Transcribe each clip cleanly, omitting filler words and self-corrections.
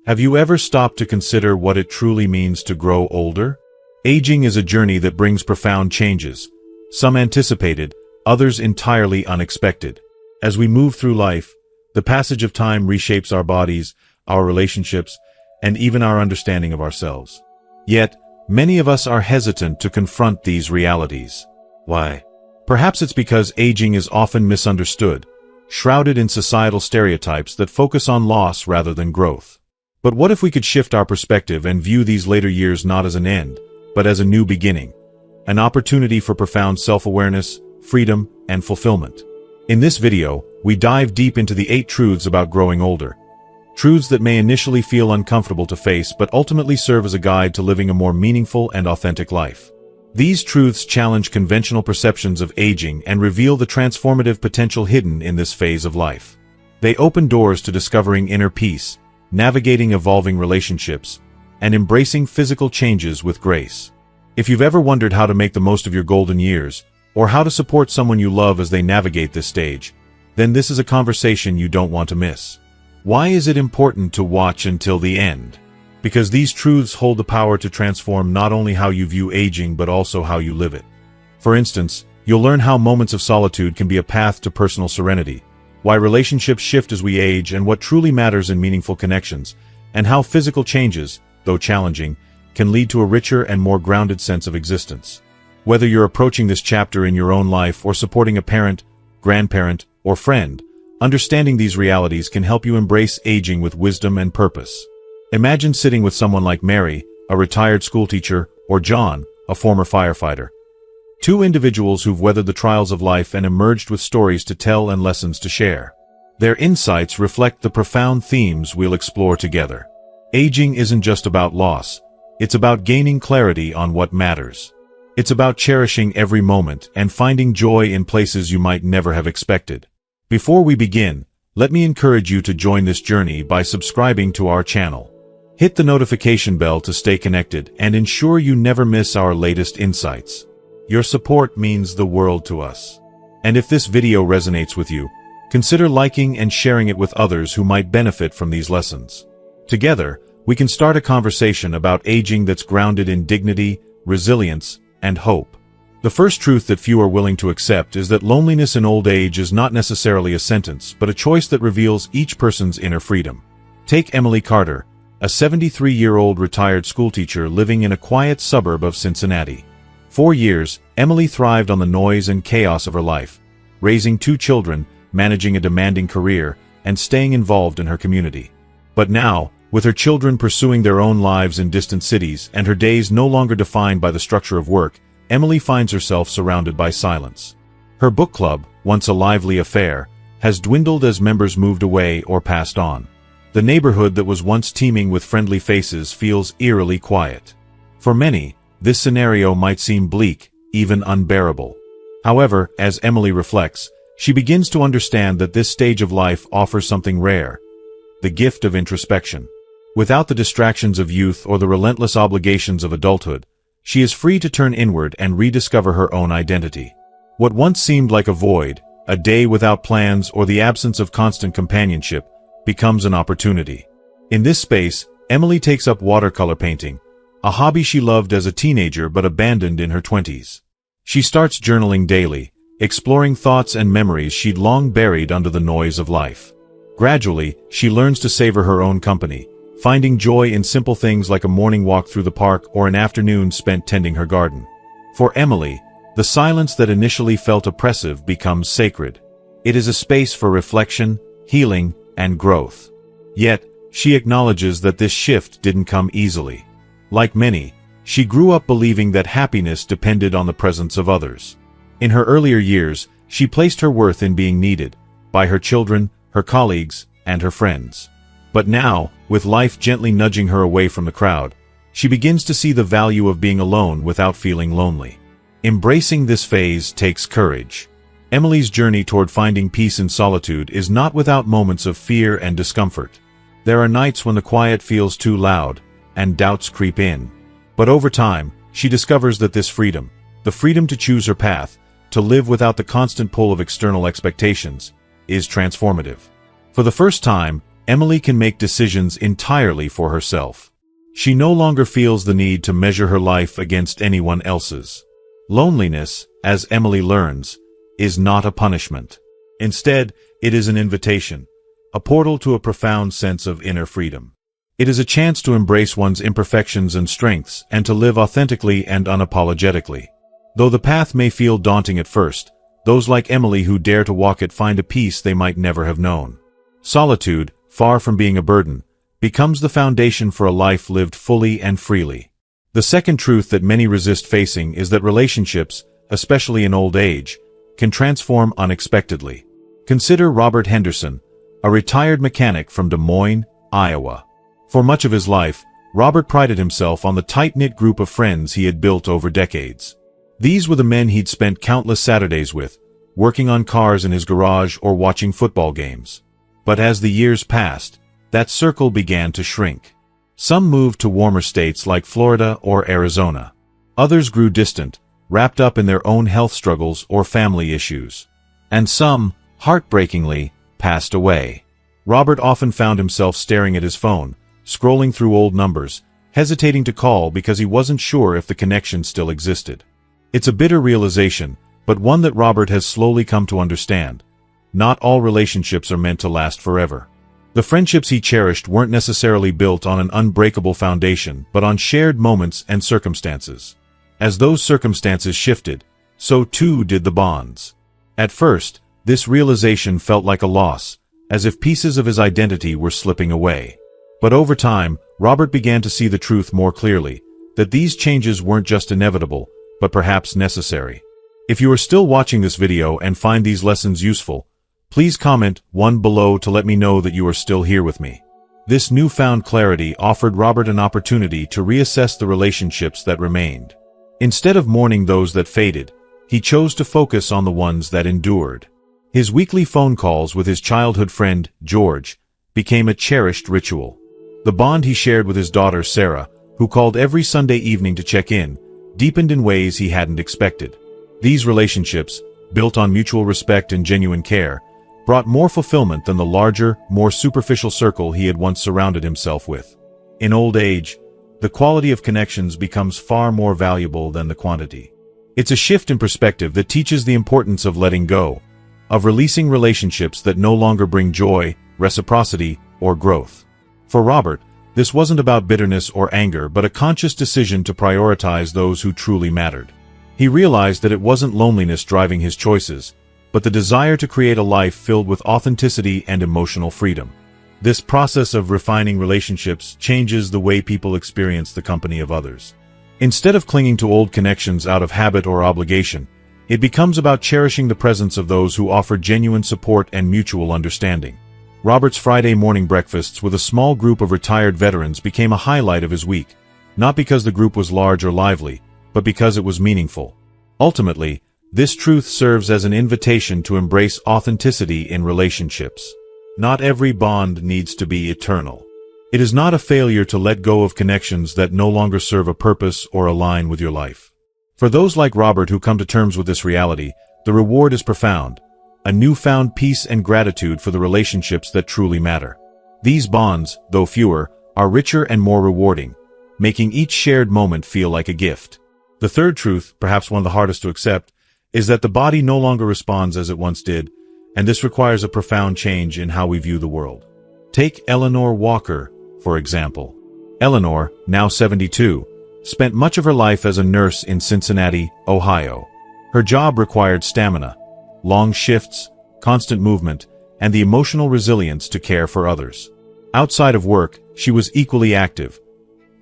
Have you ever stopped to consider what it truly means to grow older? Aging is a journey that brings profound changes, some anticipated, others entirely unexpected. As we move through life, the passage of time reshapes our bodies, our relationships, and even our understanding of ourselves. Yet, many of us are hesitant to confront these realities. Why? Perhaps it's because aging is often misunderstood, shrouded in societal stereotypes that focus on loss rather than growth. But what if we could shift our perspective and view these later years not as an end, but as a new beginning? An opportunity for profound self-awareness, freedom, and fulfillment. In this video, we dive deep into the 8 truths about growing older. Truths that may initially feel uncomfortable to face but ultimately serve as a guide to living a more meaningful and authentic life. These truths challenge conventional perceptions of aging and reveal the transformative potential hidden in this phase of life. They open doors to discovering inner peace, navigating evolving relationships, and embracing physical changes with grace. If you've ever wondered how to make the most of your golden years, or how to support someone you love as they navigate this stage, then this is a conversation you don't want to miss. Why is it important to watch until the end? Because these truths hold the power to transform not only how you view aging but also how you live it. For instance, you'll learn how moments of solitude can be a path to personal serenity, why relationships shift as we age and what truly matters in meaningful connections, and how physical changes, though challenging, can lead to a richer and more grounded sense of existence. Whether you're approaching this chapter in your own life or supporting a parent, grandparent, or friend, understanding these realities can help you embrace aging with wisdom and purpose. Imagine sitting with someone like Mary, a retired schoolteacher, or John, a former firefighter. 2 individuals who've weathered the trials of life and emerged with stories to tell and lessons to share. Their insights reflect the profound themes we'll explore together. Aging isn't just about loss. It's about gaining clarity on what matters. It's about cherishing every moment and finding joy in places you might never have expected. Before we begin, let me encourage you to join this journey by subscribing to our channel. Hit the notification bell to stay connected and ensure you never miss our latest insights. Your support means the world to us. And if this video resonates with you, consider liking and sharing it with others who might benefit from these lessons. Together, we can start a conversation about aging that's grounded in dignity, resilience, and hope. The first truth that few are willing to accept is that loneliness in old age is not necessarily a sentence, but a choice that reveals each person's inner freedom. Take Emily Carter, a 73-year-old retired schoolteacher living in a quiet suburb of Cincinnati. For years, Emily thrived on the noise and chaos of her life, raising 2 children, managing a demanding career, and staying involved in her community. But now, with her children pursuing their own lives in distant cities and her days no longer defined by the structure of work, Emily finds herself surrounded by silence. Her book club, once a lively affair, has dwindled as members moved away or passed on. The neighborhood that was once teeming with friendly faces feels eerily quiet. For many, this scenario might seem bleak, even unbearable. However, as Emily reflects, she begins to understand that this stage of life offers something rare: the gift of introspection. Without the distractions of youth or the relentless obligations of adulthood, she is free to turn inward and rediscover her own identity. What once seemed like a void, a day without plans, or the absence of constant companionship, becomes an opportunity. In this space, Emily takes up watercolor painting, a hobby she loved as a teenager but abandoned in her 20s. She starts journaling daily, exploring thoughts and memories she'd long buried under the noise of life. Gradually, she learns to savor her own company, finding joy in simple things like a morning walk through the park or an afternoon spent tending her garden. For Emily, the silence that initially felt oppressive becomes sacred. It is a space for reflection, healing, and growth. Yet, she acknowledges that this shift didn't come easily. Like many, she grew up believing that happiness depended on the presence of others. In her earlier years, she placed her worth in being needed by her children, her colleagues, and her friends. But now, with life gently nudging her away from the crowd, she begins to see the value of being alone without feeling lonely. Embracing this phase takes courage. Emily's journey toward finding peace in solitude is not without moments of fear and discomfort. There are nights when the quiet feels too loud, and doubts creep in. But over time, she discovers that this freedom, the freedom to choose her path, to live without the constant pull of external expectations, is transformative. For the first time, Emily can make decisions entirely for herself. She no longer feels the need to measure her life against anyone else's. Loneliness, as Emily learns, is not a punishment. Instead, it is an invitation, a portal to a profound sense of inner freedom. It is a chance to embrace one's imperfections and strengths and to live authentically and unapologetically. Though the path may feel daunting at first, those like Emily who dare to walk it find a peace they might never have known. Solitude, far from being a burden, becomes the foundation for a life lived fully and freely. The second truth that many resist facing is that relationships, especially in old age, can transform unexpectedly. Consider Robert Henderson, a retired mechanic from Des Moines, Iowa. For much of his life, Robert prided himself on the tight-knit group of friends he had built over decades. These were the men he'd spent countless Saturdays with, working on cars in his garage or watching football games. But as the years passed, that circle began to shrink. Some moved to warmer states like Florida or Arizona. Others grew distant, wrapped up in their own health struggles or family issues. And some, heartbreakingly, passed away. Robert often found himself staring at his phone, scrolling through old numbers, hesitating to call because he wasn't sure if the connection still existed. It's a bitter realization, but one that Robert has slowly come to understand. Not all relationships are meant to last forever. The friendships he cherished weren't necessarily built on an unbreakable foundation, but on shared moments and circumstances. As those circumstances shifted, so too did the bonds. At first, this realization felt like a loss, as if pieces of his identity were slipping away. But over time, Robert began to see the truth more clearly, that these changes weren't just inevitable, but perhaps necessary. If you are still watching this video and find these lessons useful, please comment 1 below to let me know that you are still here with me. This newfound clarity offered Robert an opportunity to reassess the relationships that remained. Instead of mourning those that faded, he chose to focus on the ones that endured. His weekly phone calls with his childhood friend, George, became a cherished ritual. The bond he shared with his daughter, Sarah, who called every Sunday evening to check in, deepened in ways he hadn't expected. These relationships, built on mutual respect and genuine care, brought more fulfillment than the larger, more superficial circle he had once surrounded himself with. In old age, the quality of connections becomes far more valuable than the quantity. It's a shift in perspective that teaches the importance of letting go, of releasing relationships that no longer bring joy, reciprocity, or growth. For Robert, this wasn't about bitterness or anger, but a conscious decision to prioritize those who truly mattered. He realized that it wasn't loneliness driving his choices, but the desire to create a life filled with authenticity and emotional freedom. This process of refining relationships changes the way people experience the company of others. Instead of clinging to old connections out of habit or obligation, it becomes about cherishing the presence of those who offer genuine support and mutual understanding. Robert's Friday morning breakfasts with a small group of retired veterans became a highlight of his week, not because the group was large or lively, but because it was meaningful. Ultimately, this truth serves as an invitation to embrace authenticity in relationships. Not every bond needs to be eternal. It is not a failure to let go of connections that no longer serve a purpose or align with your life. For those like Robert who come to terms with this reality, the reward is profound, a newfound peace and gratitude for the relationships that truly matter. These bonds, though fewer, are richer and more rewarding, making each shared moment feel like a gift. The third truth, perhaps one of the hardest to accept, is that the body no longer responds as it once did, and this requires a profound change in how we view the world. Take Eleanor Walker, for example. Eleanor, now 72, spent much of her life as a nurse in Cincinnati, Ohio. Her job required stamina, long shifts, constant movement, and the emotional resilience to care for others. Outside of work, she was equally active,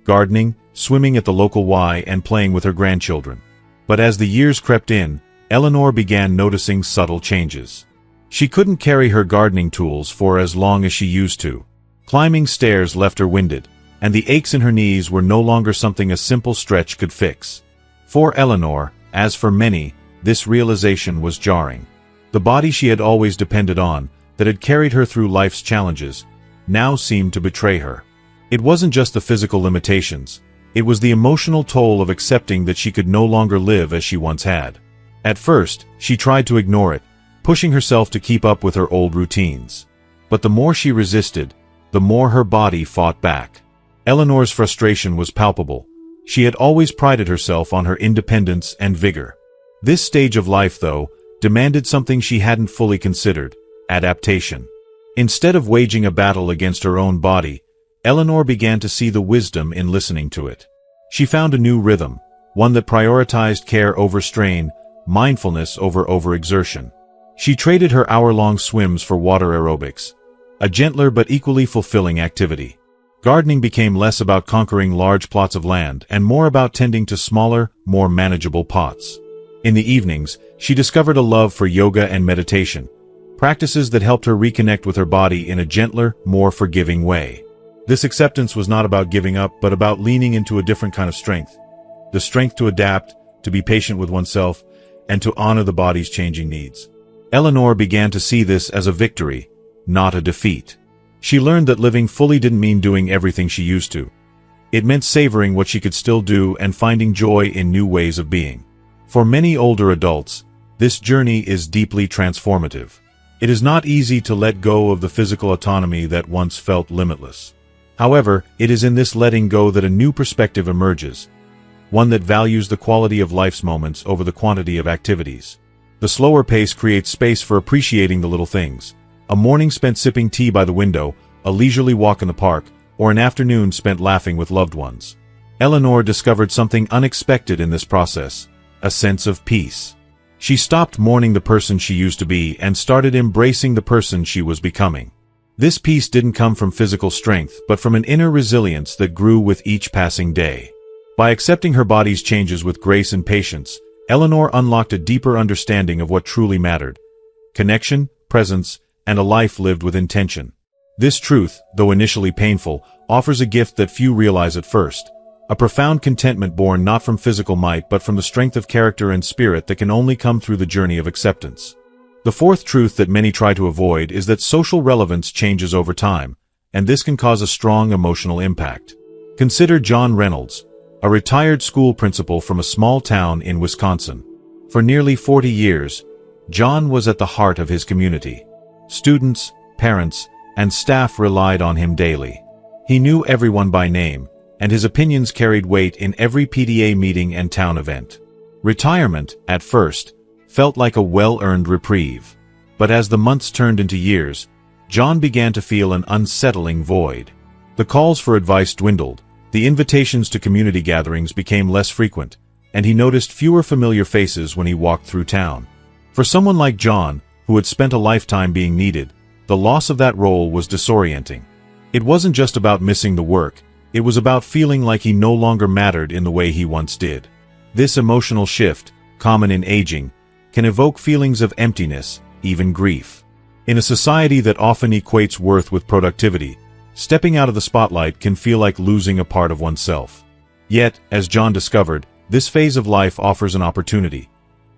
gardening, swimming at the local Y, and playing with her grandchildren. But as the years crept in, Eleanor began noticing subtle changes. She couldn't carry her gardening tools for as long as she used to. Climbing stairs left her winded, and the aches in her knees were no longer something a simple stretch could fix. For Eleanor, as for many, this realization was jarring. The body she had always depended on, that had carried her through life's challenges, now seemed to betray her. It wasn't just the physical limitations, it was the emotional toll of accepting that she could no longer live as she once had. At first, she tried to ignore it, pushing herself to keep up with her old routines. But the more she resisted, the more her body fought back. Eleanor's frustration was palpable. She had always prided herself on her independence and vigor. This stage of life, though, demanded something she hadn't fully considered: adaptation. Instead of waging a battle against her own body, Eleanor began to see the wisdom in listening to it. She found a new rhythm, one that prioritized care over strain, mindfulness over overexertion. She traded her hour-long swims for water aerobics, a gentler but equally fulfilling activity. Gardening became less about conquering large plots of land and more about tending to smaller, more manageable pots. In the evenings, she discovered a love for yoga and meditation, practices that helped her reconnect with her body in a gentler, more forgiving way. This acceptance was not about giving up, but about leaning into a different kind of strength. The strength to adapt, to be patient with oneself, and to honor the body's changing needs. Eleanor began to see this as a victory, not a defeat. She learned that living fully didn't mean doing everything she used to. It meant savoring what she could still do and finding joy in new ways of being. For many older adults, this journey is deeply transformative. It is not easy to let go of the physical autonomy that once felt limitless. However, it is in this letting go that a new perspective emerges, one that values the quality of life's moments over the quantity of activities. The slower pace creates space for appreciating the little things: a morning spent sipping tea by the window, a leisurely walk in the park, or an afternoon spent laughing with loved ones. Eleanor discovered something unexpected in this process: a sense of peace. She stopped mourning the person she used to be and started embracing the person she was becoming. This peace didn't come from physical strength, but from an inner resilience that grew with each passing day. By accepting her body's changes with grace and patience, Eleanor unlocked a deeper understanding of what truly mattered: connection, presence, and a life lived with intention. This truth, though initially painful, offers a gift that few realize at first: a profound contentment born not from physical might but from the strength of character and spirit that can only come through the journey of acceptance. The fourth truth that many try to avoid is that social relevance changes over time, and this can cause a strong emotional impact. Consider John Reynolds, a retired school principal from a small town in Wisconsin. For nearly 40 years, John was at the heart of his community. Students, parents, and staff relied on him daily. He knew everyone by name, and his opinions carried weight in every PTA meeting and town event. Retirement, at first, felt like a well-earned reprieve. But as the months turned into years, John began to feel an unsettling void. The calls for advice dwindled, the invitations to community gatherings became less frequent, and he noticed fewer familiar faces when he walked through town. For someone like John, who had spent a lifetime being needed, the loss of that role was disorienting. It wasn't just about missing the work, it was about feeling like he no longer mattered in the way he once did. This emotional shift, common in aging, can evoke feelings of emptiness, even grief. In a society that often equates worth with productivity, stepping out of the spotlight can feel like losing a part of oneself. Yet, as John discovered, this phase of life offers an opportunity,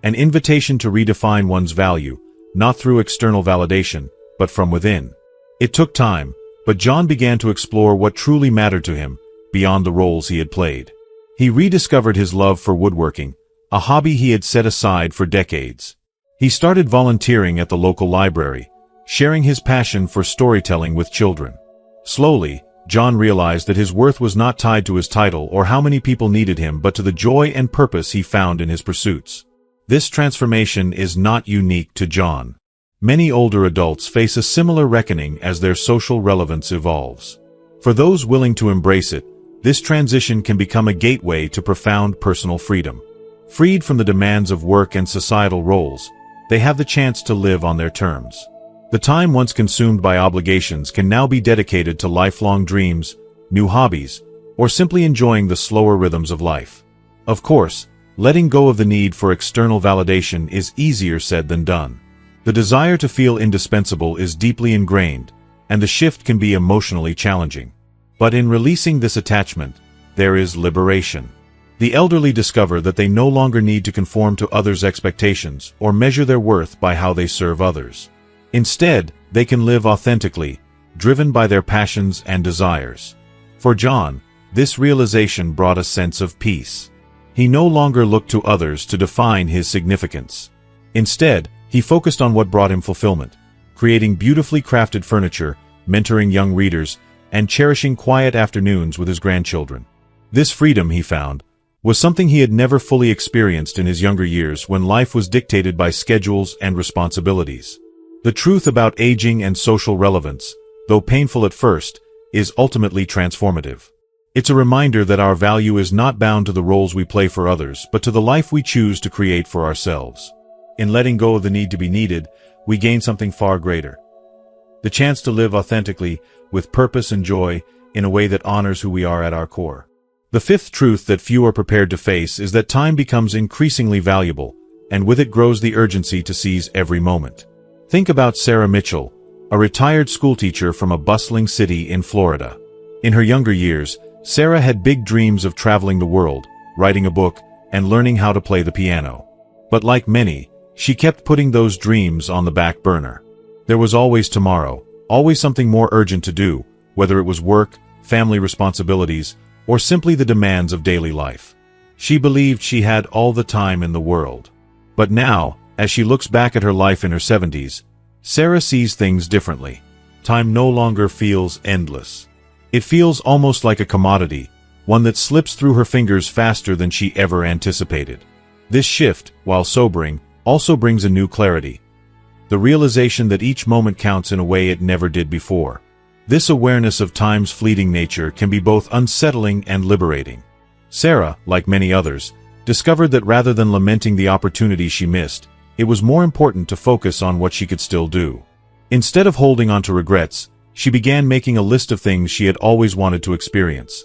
an invitation to redefine one's value, not through external validation, but from within. It took time, but John began to explore what truly mattered to him, beyond the roles he had played. He rediscovered his love for woodworking, a hobby he had set aside for decades. He started volunteering at the local library, sharing his passion for storytelling with children. Slowly, John realized that his worth was not tied to his title or how many people needed him, but to the joy and purpose he found in his pursuits. This transformation is not unique to John. Many older adults face a similar reckoning as their social relevance evolves. For those willing to embrace it, this transition can become a gateway to profound personal freedom. Freed from the demands of work and societal roles, they have the chance to live on their terms. The time once consumed by obligations can now be dedicated to lifelong dreams, new hobbies, or simply enjoying the slower rhythms of life. Of course, letting go of the need for external validation is easier said than done. The desire to feel indispensable is deeply ingrained, and the shift can be emotionally challenging. But in releasing this attachment, there is liberation. The elderly discover that they no longer need to conform to others' expectations or measure their worth by how they serve others. Instead, they can live authentically, driven by their passions and desires. For John, this realization brought a sense of peace. He no longer looked to others to define his significance. Instead, he focused on what brought him fulfillment: creating beautifully crafted furniture, mentoring young readers, and cherishing quiet afternoons with his grandchildren. This freedom, he found, was something he had never fully experienced in his younger years when life was dictated by schedules and responsibilities. The truth about aging and social relevance, though painful at first, is ultimately transformative. It's a reminder that our value is not bound to the roles we play for others, but to the life we choose to create for ourselves. In letting go of the need to be needed, we gain something far greater. The chance to live authentically, with purpose and joy, in a way that honors who we are at our core. The fifth truth that few are prepared to face is that time becomes increasingly valuable, and with it grows the urgency to seize every moment. Think about Sarah Mitchell, a retired schoolteacher from a bustling city in Florida. In her younger years, Sarah had big dreams of traveling the world, writing a book, and learning how to play the piano. But like many, she kept putting those dreams on the back burner. There was always tomorrow, always something more urgent to do, whether it was work, family responsibilities, or simply the demands of daily life. She believed she had all the time in the world. But now, as she looks back at her life in her 70s, Sarah sees things differently. Time no longer feels endless. It feels almost like a commodity, one that slips through her fingers faster than she ever anticipated. This shift, while sobering, also brings a new clarity. The realization that each moment counts in a way it never did before. This awareness of time's fleeting nature can be both unsettling and liberating. Sarah, like many others, discovered that rather than lamenting the opportunity she missed, it was more important to focus on what she could still do. Instead of holding on to regrets, she began making a list of things she had always wanted to experience.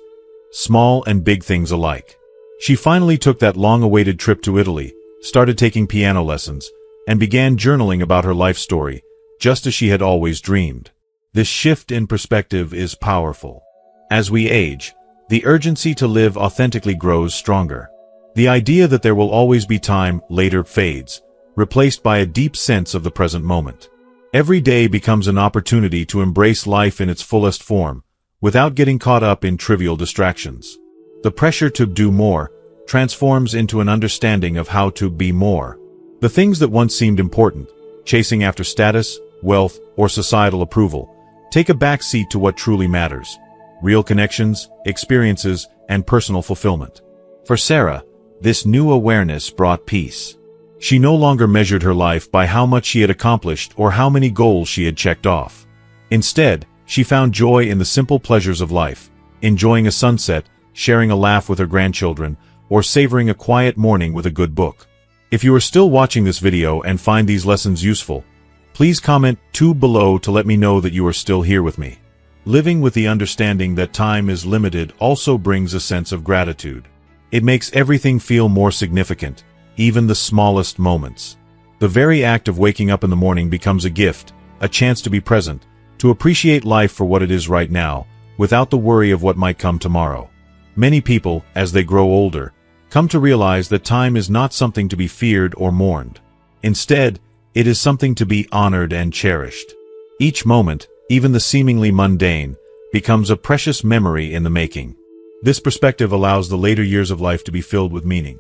Small and big things alike. She finally took that long-awaited trip to Italy, started taking piano lessons, and began journaling about her life story, just as she had always dreamed. This shift in perspective is powerful. As we age, the urgency to live authentically grows stronger. The idea that there will always be time later fades, replaced by a deep sense of the present moment. Every day becomes an opportunity to embrace life in its fullest form, without getting caught up in trivial distractions. The pressure to do more transforms into an understanding of how to be more. The things that once seemed important, chasing after status, wealth, or societal approval, take a back seat to what truly matters: real connections, experiences, and personal fulfillment. For Sarah, this new awareness brought peace. She no longer measured her life by how much she had accomplished or how many goals she had checked off. Instead, she found joy in the simple pleasures of life, enjoying a sunset, sharing a laugh with her grandchildren, or savoring a quiet morning with a good book. If you are still watching this video and find these lessons useful, please comment 2 below to let me know that you are still here with me. Living with the understanding that time is limited also brings a sense of gratitude. It makes everything feel more significant, even the smallest moments. The very act of waking up in the morning becomes a gift, a chance to be present, to appreciate life for what it is right now, without the worry of what might come tomorrow. Many people, as they grow older, come to realize that time is not something to be feared or mourned. Instead, it is something to be honored and cherished. Each moment, even the seemingly mundane, becomes a precious memory in the making. This perspective allows the later years of life to be filled with meaning,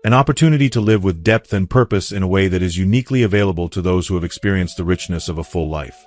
an opportunity to live with depth and purpose in a way that is uniquely available to those who have experienced the richness of a full life.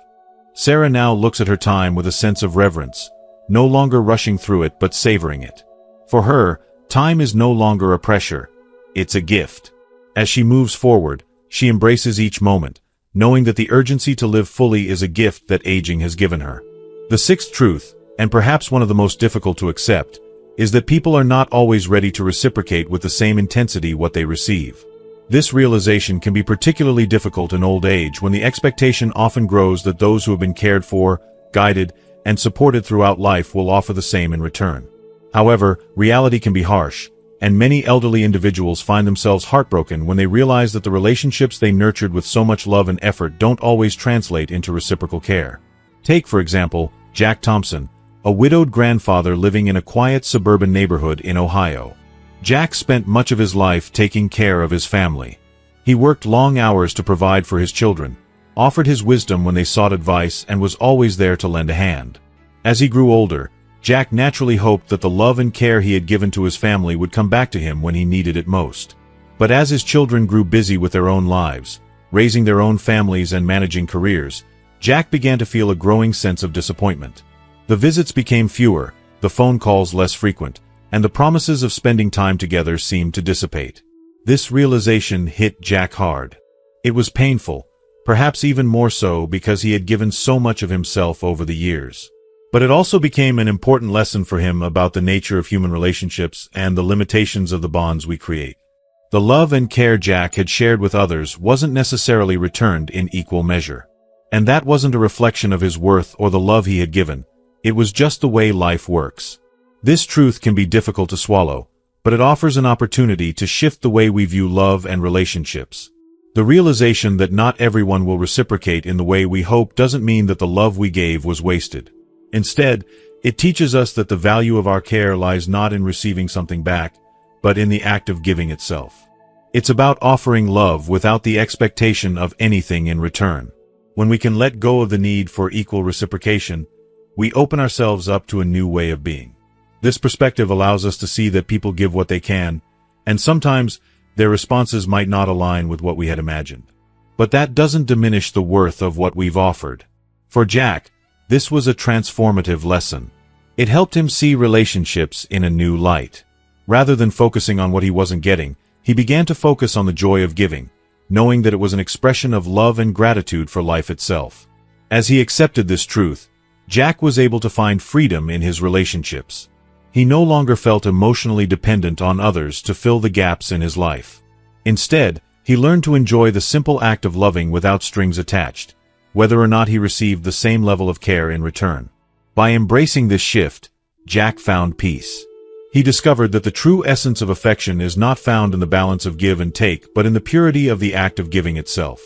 Sarah now looks at her time with a sense of reverence, no longer rushing through it but savoring it. For her, time is no longer a pressure, it's a gift. As she moves forward, she embraces each moment, knowing that the urgency to live fully is a gift that aging has given her. The sixth truth, and perhaps one of the most difficult to accept, is that people are not always ready to reciprocate with the same intensity what they receive. This realization can be particularly difficult in old age when the expectation often grows that those who have been cared for, guided, and supported throughout life will offer the same in return. However, reality can be harsh, and many elderly individuals find themselves heartbroken when they realize that the relationships they nurtured with so much love and effort don't always translate into reciprocal care. Take, for example, Jack Thompson, a widowed grandfather living in a quiet suburban neighborhood in Ohio. Jack spent much of his life taking care of his family. He worked long hours to provide for his children, offered his wisdom when they sought advice, and was always there to lend a hand. As he grew older, Jack naturally hoped that the love and care he had given to his family would come back to him when he needed it most. But as his children grew busy with their own lives, raising their own families and managing careers, Jack began to feel a growing sense of disappointment. The visits became fewer, the phone calls less frequent, and the promises of spending time together seemed to dissipate. This realization hit Jack hard. It was painful, perhaps even more so because he had given so much of himself over the years. But it also became an important lesson for him about the nature of human relationships and the limitations of the bonds we create. The love and care Jack had shared with others wasn't necessarily returned in equal measure. And that wasn't a reflection of his worth or the love he had given. It was just the way life works. This truth can be difficult to swallow, but it offers an opportunity to shift the way we view love and relationships. The realization that not everyone will reciprocate in the way we hope doesn't mean that the love we gave was wasted. Instead, it teaches us that the value of our care lies not in receiving something back, but in the act of giving itself. It's about offering love without the expectation of anything in return. When we can let go of the need for equal reciprocation, we open ourselves up to a new way of being. This perspective allows us to see that people give what they can, and sometimes their responses might not align with what we had imagined. But that doesn't diminish the worth of what we've offered. For Jack, this was a transformative lesson. It helped him see relationships in a new light. Rather than focusing on what he wasn't getting, he began to focus on the joy of giving, knowing that it was an expression of love and gratitude for life itself. As he accepted this truth, Jack was able to find freedom in his relationships. He no longer felt emotionally dependent on others to fill the gaps in his life. Instead, he learned to enjoy the simple act of loving without strings attached, whether or not he received the same level of care in return. By embracing this shift, Jack found peace. He discovered that the true essence of affection is not found in the balance of give and take, but in the purity of the act of giving itself.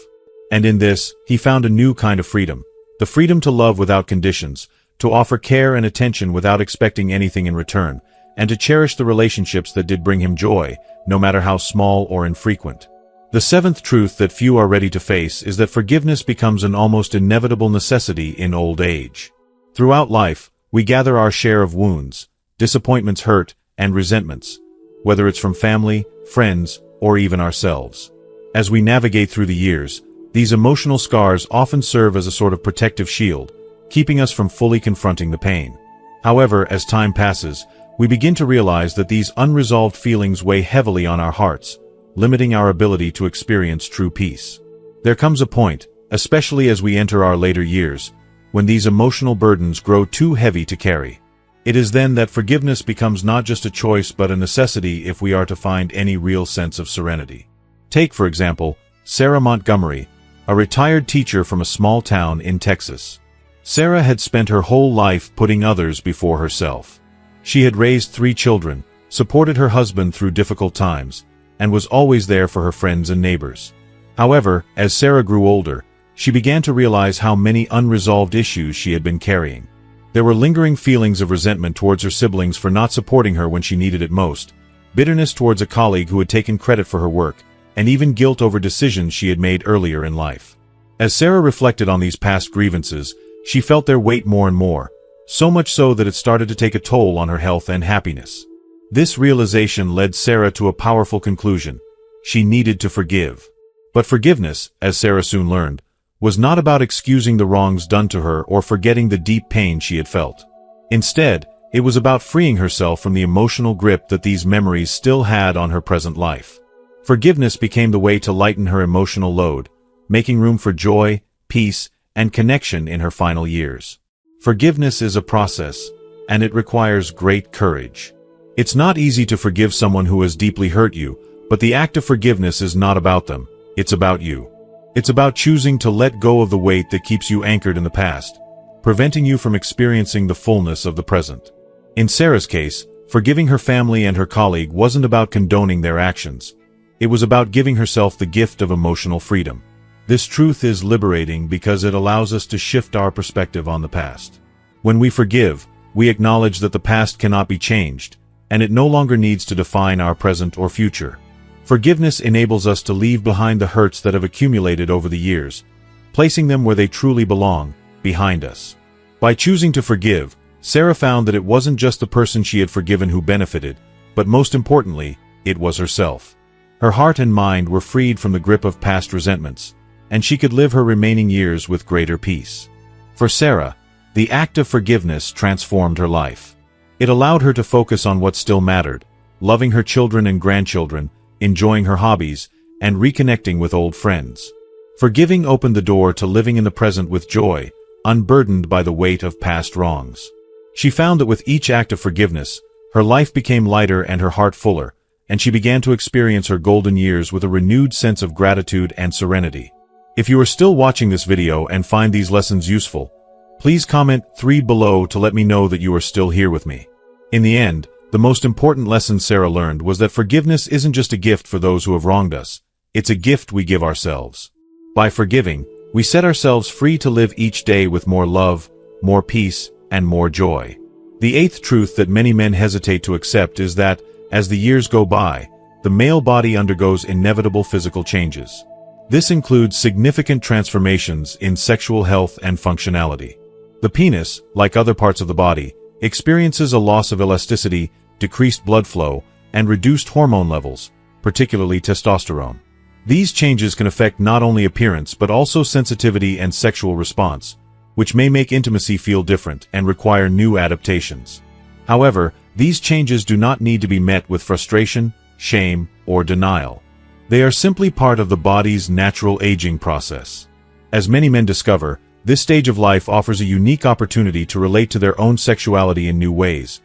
And in this, he found a new kind of freedom. The freedom to love without conditions, to offer care and attention without expecting anything in return, and to cherish the relationships that did bring him joy, no matter how small or infrequent. The seventh truth that few are ready to face is that forgiveness becomes an almost inevitable necessity in old age. Throughout life, we gather our share of wounds, disappointments, hurt, and resentments, whether it's from family, friends, or even ourselves. As we navigate through the years, these emotional scars often serve as a sort of protective shield, keeping us from fully confronting the pain. However, as time passes, we begin to realize that these unresolved feelings weigh heavily on our hearts, limiting our ability to experience true peace. There comes a point, especially as we enter our later years, when these emotional burdens grow too heavy to carry. It is then that forgiveness becomes not just a choice but a necessity if we are to find any real sense of serenity. Take, for example, Sarah Montgomery, a retired teacher from a small town in Texas. Sarah had spent her whole life putting others before herself. She had raised 3 children, supported her husband through difficult times, and was always there for her friends and neighbors. However, as Sarah grew older, she began to realize how many unresolved issues she had been carrying. There were lingering feelings of resentment towards her siblings for not supporting her when she needed it most, bitterness towards a colleague who had taken credit for her work, and even guilt over decisions she had made earlier in life. As Sarah reflected on these past grievances, she felt their weight more and more, so much so that it started to take a toll on her health and happiness. This realization led Sarah to a powerful conclusion. She needed to forgive. But forgiveness, as Sarah soon learned, was not about excusing the wrongs done to her or forgetting the deep pain she had felt. Instead, it was about freeing herself from the emotional grip that these memories still had on her present life. Forgiveness became the way to lighten her emotional load, making room for joy, peace, and connection in her final years. Forgiveness is a process, and it requires great courage. It's not easy to forgive someone who has deeply hurt you, but the act of forgiveness is not about them, it's about you. It's about choosing to let go of the weight that keeps you anchored in the past, preventing you from experiencing the fullness of the present. In Sarah's case, forgiving her family and her colleague wasn't about condoning their actions. It was about giving herself the gift of emotional freedom. This truth is liberating because it allows us to shift our perspective on the past. When we forgive, we acknowledge that the past cannot be changed, and it no longer needs to define our present or future. Forgiveness enables us to leave behind the hurts that have accumulated over the years, placing them where they truly belong, behind us. By choosing to forgive, Sarah found that it wasn't just the person she had forgiven who benefited, but most importantly, it was herself. Her heart and mind were freed from the grip of past resentments, and she could live her remaining years with greater peace. For Sarah, The act of forgiveness transformed her life. It allowed her to focus on what still mattered, loving her children and grandchildren, enjoying her hobbies, and reconnecting with old friends. Forgiving opened the door to living in the present with joy, unburdened by the weight of past wrongs. She found that with each act of forgiveness, her life became lighter and her heart fuller, and she began to experience her golden years with a renewed sense of gratitude and serenity. If you are still watching this video and find these lessons useful, please comment 3 below to let me know that you are still here with me. In the end, the most important lesson Sarah learned was that forgiveness isn't just a gift for those who have wronged us, it's a gift we give ourselves. By forgiving, we set ourselves free to live each day with more love, more peace, and more joy. The 8th truth that many men hesitate to accept is that, as the years go by, the male body undergoes inevitable physical changes. This includes significant transformations in sexual health and functionality. The penis, like other parts of the body, experiences a loss of elasticity, decreased blood flow, and reduced hormone levels, particularly testosterone. These changes can affect not only appearance but also sensitivity and sexual response, which may make intimacy feel different and require new adaptations. However, these changes do not need to be met with frustration, shame, or denial. They are simply part of the body's natural aging process. As many men discover, this stage of life offers a unique opportunity to relate to their own sexuality in new ways,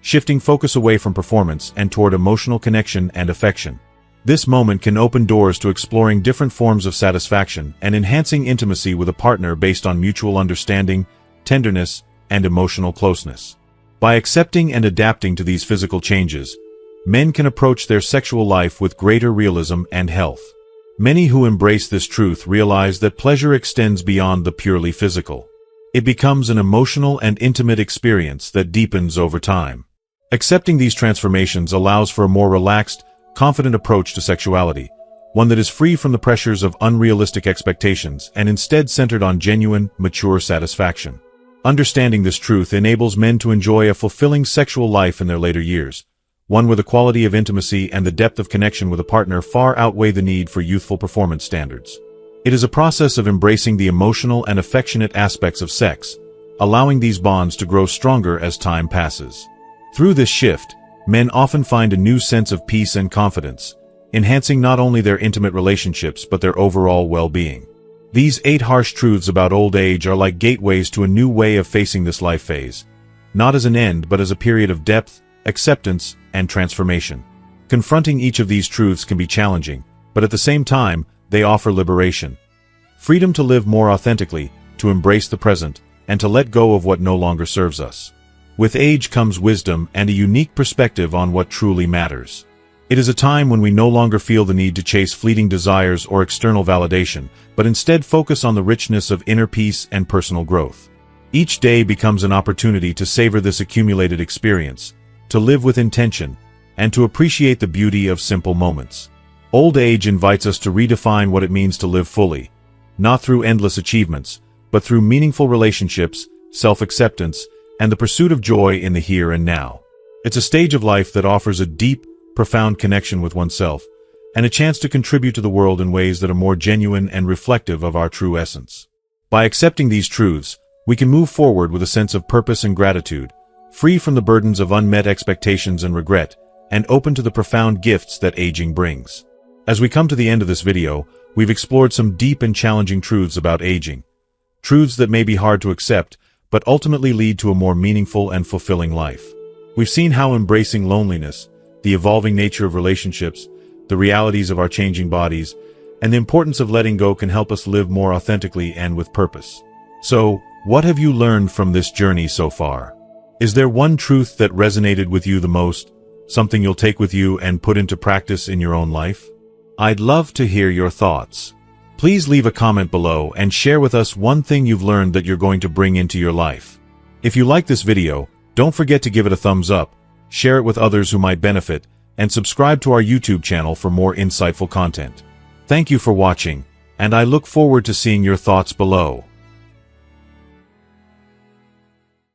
shifting focus away from performance and toward emotional connection and affection. This moment can open doors to exploring different forms of satisfaction and enhancing intimacy with a partner based on mutual understanding, tenderness, and emotional closeness. By accepting and adapting to these physical changes, men can approach their sexual life with greater realism and health. Many who embrace this truth realize that pleasure extends beyond the purely physical. It becomes an emotional and intimate experience that deepens over time. Accepting these transformations allows for a more relaxed, confident approach to sexuality, one that is free from the pressures of unrealistic expectations and instead centered on genuine, mature satisfaction. Understanding this truth enables men to enjoy a fulfilling sexual life in their later years, one where the quality of intimacy and the depth of connection with a partner far outweigh the need for youthful performance standards. It is a process of embracing the emotional and affectionate aspects of sex, allowing these bonds to grow stronger as time passes. Through this shift, men often find a new sense of peace and confidence, enhancing not only their intimate relationships but their overall well-being. These 8 harsh truths about old age are like gateways to a new way of facing this life phase, not as an end but as a period of depth, acceptance, and transformation. Confronting each of these truths can be challenging, but at the same time, they offer liberation. Freedom to live more authentically, to embrace the present, and to let go of what no longer serves us. With age comes wisdom and a unique perspective on what truly matters. It is a time when we no longer feel the need to chase fleeting desires or external validation, but instead focus on the richness of inner peace and personal growth. Each day becomes an opportunity to savor this accumulated experience, to live with intention, and to appreciate the beauty of simple moments. Old age invites us to redefine what it means to live fully, not through endless achievements, but through meaningful relationships, self-acceptance, and the pursuit of joy in the here and now. It's a stage of life that offers a deep, profound connection with oneself, and a chance to contribute to the world in ways that are more genuine and reflective of our true essence. By accepting these truths, we can move forward with a sense of purpose and gratitude, free from the burdens of unmet expectations and regret, and open to the profound gifts that aging brings. As we come to the end of this video, we've explored some deep and challenging truths about aging. Truths that may be hard to accept, but ultimately lead to a more meaningful and fulfilling life. We've seen how embracing loneliness, the evolving nature of relationships, the realities of our changing bodies, and the importance of letting go can help us live more authentically and with purpose. So, what have you learned from this journey so far? Is there one truth that resonated with you the most, something you'll take with you and put into practice in your own life? I'd love to hear your thoughts. Please leave a comment below and share with us one thing you've learned that you're going to bring into your life. If you like this video, don't forget to give it a thumbs up, share it with others who might benefit, and subscribe to our YouTube channel for more insightful content. Thank you for watching, and I look forward to seeing your thoughts below.